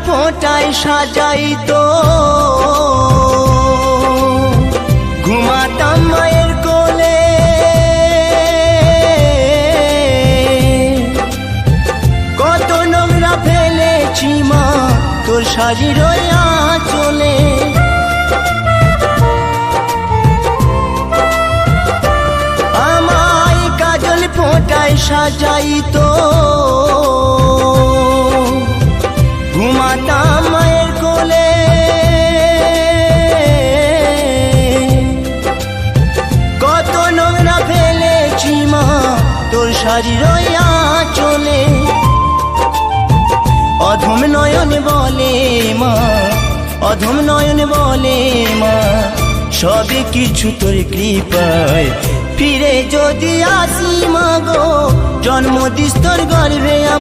ফোঁটায় সাজাইতো ঘুমাতাম মায়ের কোলে। কত নোংরা ফেলেছি মা তোর শাড়ির আঁচলে। আমায় কাজল ফোঁটায় সাজাইতো ঘুমাতাম মায়ের কোলে। কত নোংরা ফেলেছি মা তোর শাড়ির আঁচলে। অধম নয়ন বলে মা, অধম নয়ন বলে মা, সবে কিছু তোর কৃপায় ফিরে যদি আসি মা গো, জন্ম দিস তোর গর্ভে।